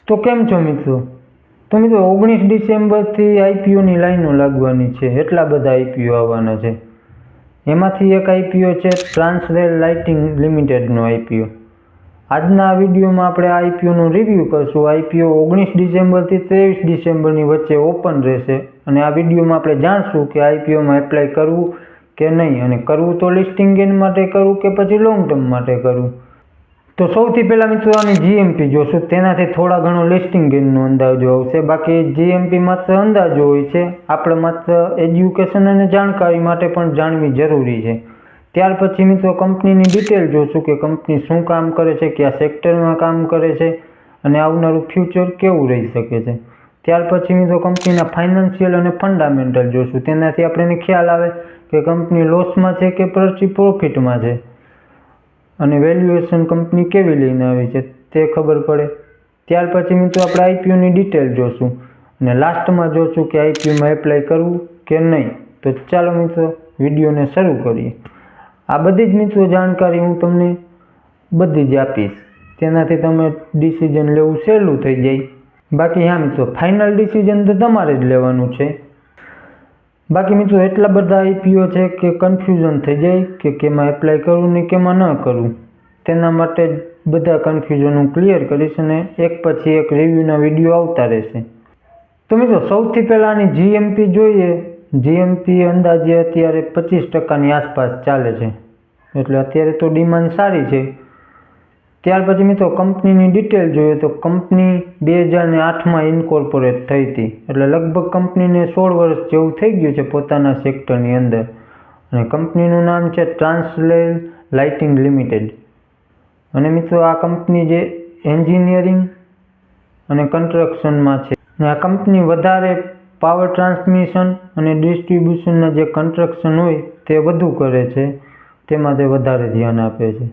તો કેમ છો મિત્રો? તો મિત્રો 19 ડિસેમ્બરથી આઈપીઓની લાઈનો લાગવાની છે. એટલા બધા આઈપીઓ આવવાના છે. એમાંથી એક આઈપીઓ છે ટ્રાન્સરેલ લાઇટિંગ લિમિટેડનો આઈપીઓ. આજના આ વિડીયોમાં આપણે આ આઈપીઓનું રિવ્યૂ કરશું. આઈપીઓ 19 ડિસેમ્બરથી 23 ડિસેમ્બરની વચ્ચે ઓપન રહેશે અને આ વિડીયોમાં આપણે જાણશું કે આઈપીઓમાં એપ્લાય કરવું કે નહીં, અને કરવું તો લિસ્ટિંગ ગેઇન માટે કરવું કે પછી લોંગ ટર્મ માટે કરવું. તો સૌથી પહેલાં મિત્રો આની જીએમપી જોશું, તેનાથી થોડા ઘણો લિસ્ટિંગ ગેઇનનો અંદાજો આવશે. બાકી જીએમપી માત્ર અંદાજો હોય છે, આપણે માત્ર એજ્યુકેશન અને જાણકારી માટે પણ જાણવી જરૂરી છે. ત્યાર પછી મિત્રો કંપનીની ડિટેલ જોશું કે કંપની શું કામ કરે છે, કયા સેક્ટરમાં કામ કરે છે અને આવનારું ફ્યુચર કેવું રહી શકે છે. ત્યાર પછી મિત્રો કંપનીના ફાઇનાન્શિયલ અને ફંડામેન્ટલ જોશું, તેનાથી આપણને ખ્યાલ આવે કે કંપની લોસમાં છે કે પછી પ્રોફિટમાં છે, અને વેલ્યુએશન કંપની કેવી લઈને આવી છે તે ખબર પડે. ત્યાર પછી મિત્રો આપણે આઈપીઓની ડિટેલ જોશું અને લાસ્ટમાં જોશું કે આઈપીઓમાં એપ્લાય કરવું કે નહીં. તો ચાલો મિત્રો વિડીયોને શરૂ કરીએ. આ બધી જ મિત્રો જાણકારી હું તમને બધી જ આપીશ, તેનાથી તમે ડિસિઝન લેવું સહેલું થઈ જાય. બાકી હા મિત્રો, ફાઇનલ ડિસિઝન તો તમારે જ લેવાનું છે. બાકી મિત્રો એટલા બધા આઈપીઓ છે કે કન્ફ્યુઝન થઈ જાય કે કેમાં એપ્લાય કરવું ને કેમાં ન કરવું. તેના માટે બધા કન્ફ્યુઝન હું ક્લિયર કરીશ અને એક પછી એક રિવ્યૂના વિડીયો આવતા રહેશે. તો મિત્રો સૌથી પહેલાં આની જીએમપી જોઈએ. જીએમપી અંદાજે અત્યારે 25% આસપાસ ચાલે છે, એટલે અત્યારે તો ડિમાન્ડ સારી છે. ત્યાર પછી મિત્રો કંપનીની ડિટેલ જોઈએ તો કંપની 2008માં ઇન્કોર્પોરેટ થઈ હતી, એટલે લગભગ કંપનીને 16 વર્ષ જેવું થઈ ગયું છે પોતાના સેક્ટરની અંદર. અને કંપનીનું નામ છે ટ્રાન્સરેલ લાઇટિંગ લિમિટેડ. અને મિત્રો આ કંપની જે એન્જિનિયરિંગ અને કન્સ્ટ્રક્શનમાં છે, અને આ કંપની વધારે પાવર ટ્રાન્સમિશન અને ડિસ્ટ્રીબ્યુશનના જે કન્સ્ટ્રક્શન હોય તે વધુ કરે છે, તેમાં તે વધારે ધ્યાન આપે છે.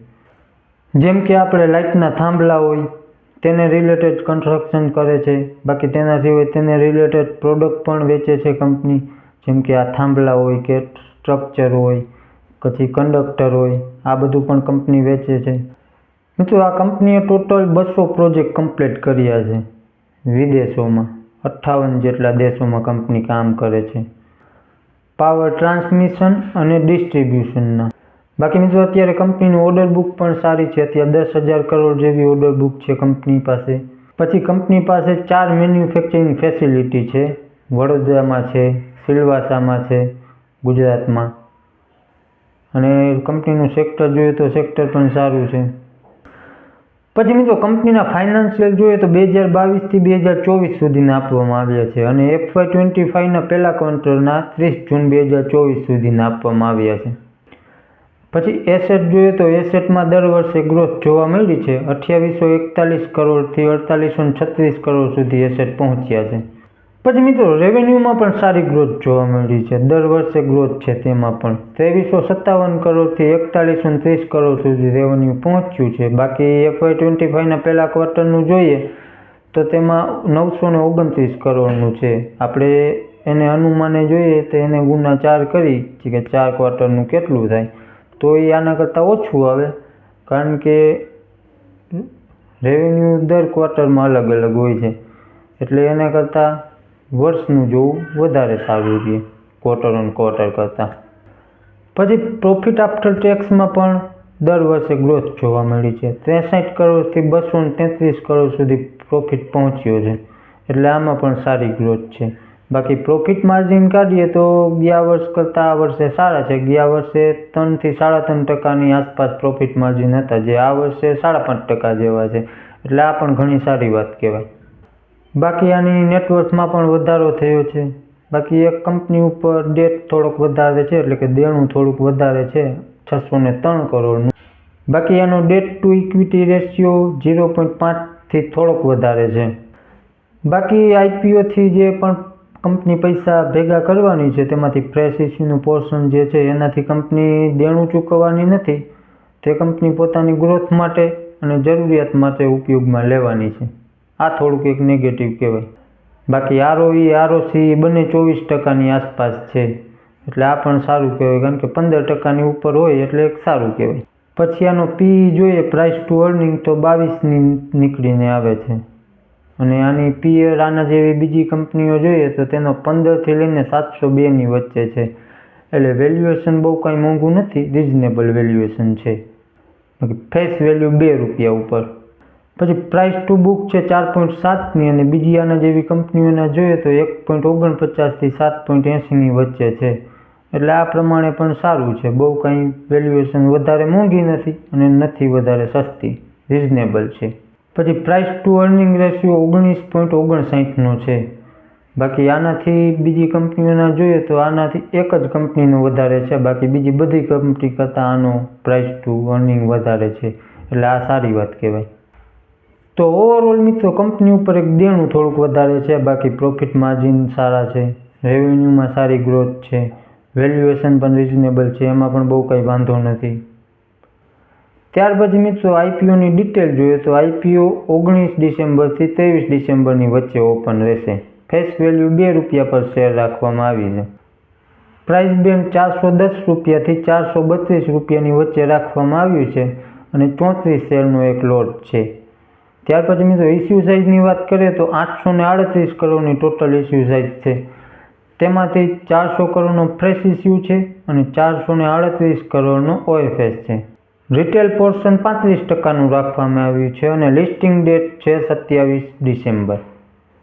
જેમ કે આપણે લાઇટના થાંભલા હોય તેને રિલેટેડ કન્સ્ટ્રક્શન કરે છે. બાકી તેના સિવાય તેને રિલેટેડ પ્રોડક્ટ પણ વેચે છે કંપની, જેમ કે આ થાંભલા હોય કે સ્ટ્રક્ચર હોય, પછી કંડક્ટર હોય, આ બધું પણ કંપની વેચે છે. મિત્રો આ કંપનીએ ટોટલ 200 પ્રોજેક્ટ કમ્પ્લીટ કર્યા છે વિદેશોમાં. 58 જેટલા દેશોમાં કંપની કામ કરે છે પાવર ટ્રાન્સમિશન અને ડિસ્ટ્રીબ્યુશનના. બાકી મિત્રો અત્યારે કંપનીનું ઓર્ડર બુક પણ સારી છે. અત્યારે 10,000 કરોડ જેવી ઓર્ડર બુક છે કંપની પાસે. પછી કંપની પાસે 4 મેન્યુફેક્ચરિંગ ફેસિલિટી છે. વડોદરામાં છે, સિલવાસામાં છે, ગુજરાતમાં. અને કંપનીનું સેક્ટર જોઈએ તો સેક્ટર પણ સારું છે. પછી મિત્રો કંપનીના ફાઇનાન્શિયલ જોઈએ તો 2022થી 2024 સુધીના આપવામાં આવ્યા છે, અને FY25ના પહેલા ક્વાર્ટરના 30 જૂન 2024 સુધીના આપવામાં આવ્યા છે. પછી એસેટ જોઈએ તો એસેટમાં દર વર્ષે ગ્રોથ જોવા મળી છે. 2841 કરોડથી 4836 કરોડ સુધી એસેટ પહોંચ્યા છે. પછી મિત્રો રેવન્યુમાં પણ સારી ગ્રોથ જોવા મળી છે, દર વર્ષે ગ્રોથ છે તેમાં પણ 2357 કરોડથી 4130 કરોડ સુધી રેવન્યુ પહોંચ્યું છે. બાકી FY25ના પહેલા ક્વાર્ટરનું જોઈએ તો તેમાં 929 કરોડનું છે. આપણે એને અનુમાને જોઈએ તો એને ગુણા 4 કરી કે 4 ક્વાર્ટરનું કેટલું થાય, તો એ આના કરતાં ઓછું આવે, કારણ કે રેવન્યુ દર ક્વાર્ટરમાં અલગ અલગ હોય છે, એટલે એના કરતાં વર્ષનું જોવું વધારે સારું રહે ક્વાર્ટર ઓન ક્વાર્ટર કરતાં. પછી પ્રોફિટ આફ્ટર ટેક્સમાં પણ દર વર્ષે ગ્રોથ જોવા મળી છે. 63 કરોડથી 233 કરોડ સુધી પ્રોફિટ પહોંચ્યો છે, એટલે આમાં પણ સારી ગ્રોથ છે. બાકી પ્રોફિટ માર્જિન કાઢીએ તો ગયા વર્ષ કરતાં આ વર્ષે સારા છે. ગયા વર્ષે 3 થી 3.5% આસપાસ પ્રોફિટ માર્જિન હતા, જે આ વર્ષે 5.5% જેવા છે, એટલે આ પણ ઘણી સારી વાત કહેવાય. બાકી આની નેટવર્થમાં પણ વધારો થયો છે. બાકી એક કંપની ઉપર ડેટ થોડોક વધારે છે, એટલે કે દેણું થોડુંક વધારે છે, 603 કરોડનું. બાકી આનો ડેટ ટુ ઇક્વિટી રેશિયો 0.5થી થોડોક વધારે છે. બાકી આઈપીઓથી જે પણ કંપની પૈસા ભેગા કરવાની છે તેમાંથી ફ્રેશ ઇસ્યુનું પોર્શન જે છે એનાથી કંપની દેણું ચૂકવવાની નથી, તે કંપની પોતાની ગ્રોથ માટે અને જરૂરિયાત માટે ઉપયોગમાં લેવાની છે. આ થોડુંક એક નેગેટિવ કહેવાય. બાકી ROE ROC બંને 24%ની આસપાસ છે, એટલે આ પણ સારું કહેવાય, કારણ કે 15%ની ઉપર હોય એટલે એક સારું કહેવાય. પછી આનો PE જોઈએ, પ્રાઇસ ટુ અર્નિંગ, તો 22ની નીકળીને આવે છે. અને આની પીએર આના જેવી બીજી કંપનીઓ જોઈએ તો તેનો 15થી લઈને 702ની વચ્ચે છે. એટલે વેલ્યુએશન બહુ કાંઈ મોંઘું નથી, રિઝનેબલ વેલ્યુએશન છે. બાકી ફેસ વેલ્યુ ₹2 ઉપર. પછી પ્રાઇસ ટુ બુક છે 4.7ની અને બીજી આના જેવી કંપનીઓના જોઈએ તો 1.49થી 7.80ની વચ્ચે છે. એટલે આ પ્રમાણે પણ સારું છે. બહુ કાંઈ વેલ્યુએશન વધારે મોંઘી નથી અને નથી વધારે સસ્તી, રિઝનેબલ છે. પછી પ્રાઇસ ટુ અર્નિંગ રેશિયો 19.59નો છે. બાકી આનાથી બીજી કંપનીઓના જોઈએ તો આનાથી એક જ કંપનીનો વધારે છે. બાકી બીજી બધી કંપની કરતાં આનો પ્રાઇસ ટુ અર્નિંગ વધારે છે. એટલે આ સારી વાત કહેવાય. તો ઓવરઓલ મિત્રો કંપની ઉપર એક દેણું થોડુંક વધારે છે. બાકી પ્રોફિટ માર્જિન સારા છે, રેવન્યુમાં સારી ગ્રોથ છે, વેલ્યુએશન પણ રિઝનેબલ છે, એમાં પણ બહુ કંઈ વાંધો નથી. ત્યાર પછી મિત્રો આઈપીઓની ડિટેલ જોઈએ તો આઈપીઓ 19 ડિસેમ્બરથી 23 ડિસેમ્બરની વચ્ચે ઓપન રહેશે. ફેસ વેલ્યુ ₹2 પર શેર રાખવામાં આવી છે. પ્રાઇસ બેન્ડ ₹410થી ₹432ની વચ્ચે રાખવામાં આવ્યું છે અને 34 શેરનો એક લોટ છે. ત્યાર પછી મિત્રો ઇસ્યુ સાઇઝની વાત કરીએ તો 838 કરોડની ટોટલ ઇસ્યુ સાઇઝ છે. તેમાંથી 400 કરોડનો ફ્રેશ ઇસ્યુ છે અને 438 કરોડનો ઓએફએસ છે. રિટેલ પોર્શન 35%નું રાખવામાં આવ્યું છે અને લિસ્ટિંગ ડેટ છે 27 ડિસેમ્બર.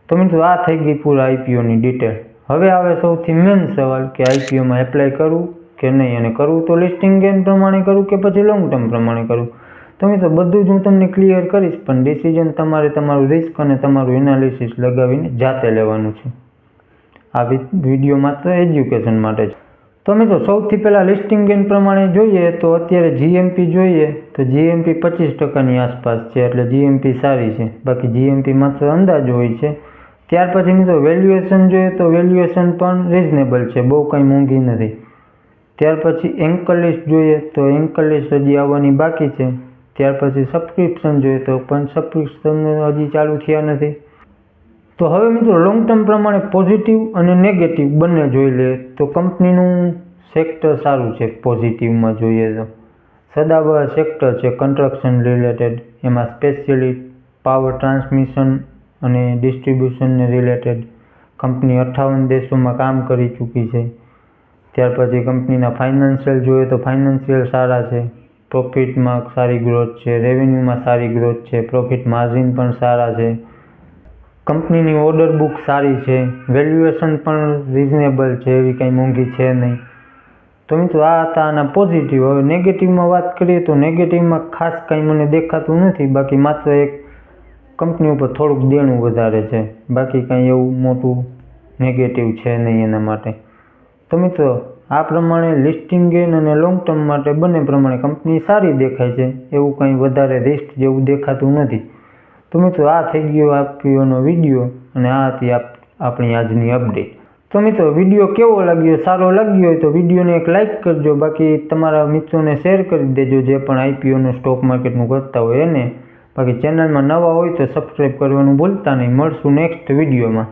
તો મિત્રો આ થઈ ગઈ પૂરા આઈપીઓની ડિટેલ. હવે આવે સૌથી મેઇન સવાલ કે આઈપીઓમાં એપ્લાય કરવું કે નહીં, અને કરવું તો લિસ્ટિંગ ગેન પ્રમાણે કરવું કે પછી લોંગ ટર્મ પ્રમાણે કરવું. તો મિત્રો બધું જ હું તમને ક્લિયર કરીશ, પણ ડિસિઝન તમારે તમારું રિસ્ક અને તમારું એનાલિસિસ લગાવીને જાતે લેવાનું છે. આ વિડીયો માત્ર એજ્યુકેશન માટે છે. તો મિત્રો સૌથી પહેલાં લિસ્ટિંગ ગેન પ્રમાણે જોઈએ તો અત્યારે જીએમપી જોઈએ તો જીએમપી 25%ની આસપાસ છે. એટલે જીએમપી સારી છે. બાકી જીએમપી માત્ર અંદાજ હોય છે. ત્યાર પછી મિત્રો વેલ્યુએશન જોઈએ તો વેલ્યુએશન પણ રિઝનેબલ છે, બહુ કંઈ મોંઘી નથી. ત્યાર પછી એન્કર લિસ્ટ જોઈએ તો એન્કર લિસ્ટ હજી આવવાની બાકી છે. ત્યાર પછી સબસ્ક્રિપ્શન જોઈએ તો પણ સબસ્ક્રિપ્શન હજી ચાલુ થયા નથી. તો હવે મિત્રો લોંગ ટર્મ પ્રમાણે પોઝિટિવ અને નેગેટિવ બંને જોઈ લે તો કંપનીનું સેક્ટર સારું છે. પોઝિટિવમાં જોઈએ તો સદાબહાર સેક્ટર છે કન્સ્ટ્રક્શન રિલેટેડ, એમાં સ્પેશિયલી પાવર ટ્રાન્સમિશન અને ડિસ્ટ્રીબ્યુશનને રિલેટેડ. કંપની 58 દેશોમાં કામ કરી ચૂકી છે. ત્યાર પછી કંપનીના ફાઇનાન્શિયલ જોઈએ તો ફાઇનાન્શિયલ સારા છે. પ્રોફિટમાં સારી ગ્રોથ છે, રેવન્યુમાં સારી ગ્રોથ છે, પ્રોફિટ માર્જિન પણ સારા છે. કંપનીની ઓર્ડર બુક સારી છે, વેલ્યુએશન પણ રિઝનેબલ છે, એવી કંઈ મોંઘી છે નહીં. તો મિત્રો આ હતા આના પોઝિટિવ. હવે નેગેટિવમાં વાત કરીએ તો નેગેટિવમાં ખાસ કંઈ મને દેખાતું નથી. બાકી માત્ર એક કંપની ઉપર થોડુંક દેણું વધારે છે. બાકી કંઈ એવું મોટું નેગેટિવ છે નહીં એના માટે. તો મિત્રો આ પ્રમાણે લિસ્ટિંગ ગેન અને લોંગ ટર્મ માટે બંને પ્રમાણે કંપની સારી દેખાય છે. એવું કંઈ વધારે રિસ્ક જેવું દેખાતું નથી. તો મિત્રો આ થઈ ગયો આઈપીઓનો વિડીયો અને આ હતી આપણી આજની અપડેટ. તો મિત્રો વિડીયો કેવો લાગ્યો, સારો લાગ્યો હોય તો વિડીયોને એક લાઇક કરજો. બાકી તમારા મિત્રોને શેર કરી દેજો જે પણ આઈપીઓનું સ્ટોક માર્કેટનું કરતા હોય એને. બાકી ચેનલમાં નવા હોય તો સબસ્ક્રાઈબ કરવાનું ભૂલતા નહીં. મળશું નેક્સ્ટ વિડીયોમાં.